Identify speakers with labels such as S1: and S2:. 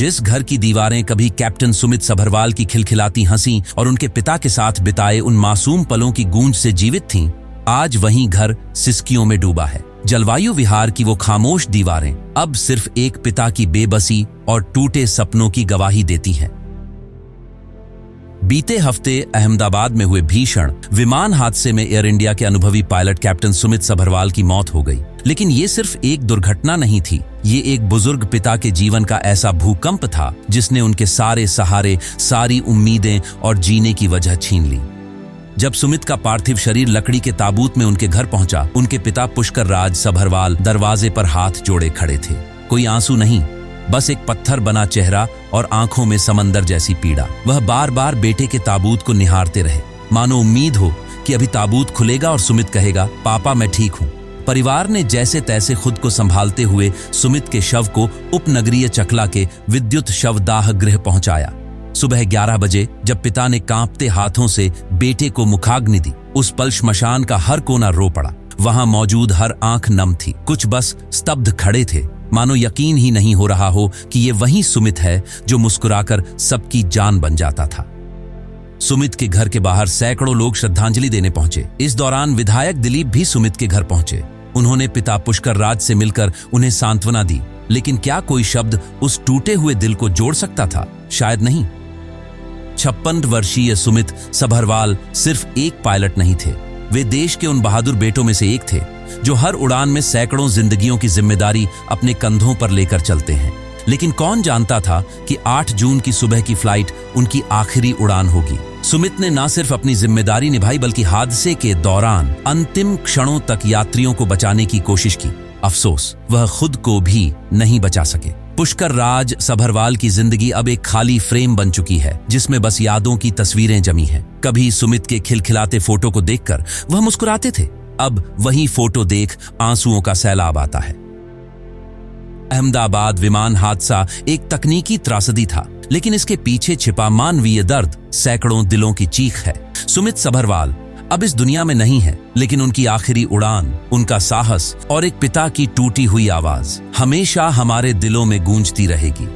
S1: जिस घर की दीवारें कभी कैप्टन सुमित सभरवाल की खिलखिलाती हंसी और उनके पिता के साथ बिताए उन मासूम पलों की गूंज से जीवित थीं, आज वही घर सिसकियों में डूबा है। जलवायु विहार की वो खामोश दीवारें अब सिर्फ एक पिता की बेबसी और टूटे सपनों की गवाही देती हैं। बीते हफ्ते अहमदाबाद में हुए भीषण विमान हादसे में एयर इंडिया के अनुभवी पायलट कैप्टन सुमित सभरवाल की मौत हो गई। लेकिन ये सिर्फ एक दुर्घटना नहीं थी, ये एक बुजुर्ग पिता के जीवन का ऐसा भूकंप था जिसने उनके सारे सहारे, सारी उम्मीदें और जीने की वजह छीन ली। जब सुमित का पार्थिव शरीर लकड़ी के ताबूत में उनके घर पहुंचा, उनके पिता पुष्कर राज सभरवाल दरवाजे पर हाथ जोड़े खड़े थे। कोई आंसू नहीं, बस एक पत्थर बना चेहरा और आंखों में समंदर जैसी पीड़ा। वह बार बार बेटे के ताबूत को निहारते रहे, मानो उम्मीद हो कि अभी ताबूत खुलेगा और सुमित कहेगा, पापा मैं ठीक हूं। परिवार ने जैसे तैसे खुद को संभालते हुए सुमित के शव को उपनगरीय चकला के विद्युत शवदाह गृह पहुंचाया। सुबह 11 बजे जब पिता ने कांपते हाथों से बेटे को मुखाग्नि दी, उस पल श्मशान का हर कोना रो पड़ा। वहां मौजूद हर आंख नम थी, कुछ बस स्तब्ध खड़े थे, मानो यकीन ही नहीं हो रहा हो कि ये वही सुमित है जो मुस्कुराकर सबकी जान बन जाता था। सुमित के घर के बाहर सैकड़ों लोग श्रद्धांजलि देने पहुंचे। इस दौरान विधायक दिलीप भी सुमित के घर पहुंचे। उन्होंने पिता पुष्कर राज से मिलकर उन्हें सांत्वना दी, लेकिन क्या कोई शब्द उस टूटे हुए दिल को जोड़ सकता था? शायद नहीं। 56 वर्षीय सुमित सभरवाल सिर्फ एक पायलट नहीं थे, वे देश के उन बहादुर बेटों में से एक थे जो हर उड़ान में सैकड़ों जिंदगियों की जिम्मेदारी अपने कंधों पर लेकर चलते हैं। लेकिन कौन जानता था कि 8 जून की सुबह की फ्लाइट उनकी आखिरी उड़ान होगी। सुमित ने न सिर्फ अपनी जिम्मेदारी निभाई, बल्कि हादसे के दौरान अंतिम क्षणों तक यात्रियों को बचाने की कोशिश की। अफसोस, वह खुद को भी नहीं बचा सके। पुष्कर राज सभरवाल की जिंदगी अब एक खाली फ्रेम बन चुकी है, जिसमें बस यादों की तस्वीरें जमी हैं। कभी सुमित के खिलखिलाते फोटो को देखकर वह मुस्कुराते थे, अब वही फोटो देख आंसुओं का सैलाब आता है। अहमदाबाद विमान हादसा एक तकनीकी त्रासदी था, लेकिन इसके पीछे छिपा मानवीय दर्द सैकड़ों दिलों की चीख है। सुमित सभरवाल अब इस दुनिया में नहीं है, लेकिन उनकी आखिरी उड़ान, उनका साहस और एक पिता की टूटी हुई आवाज हमेशा हमारे दिलों में गूंजती रहेगी।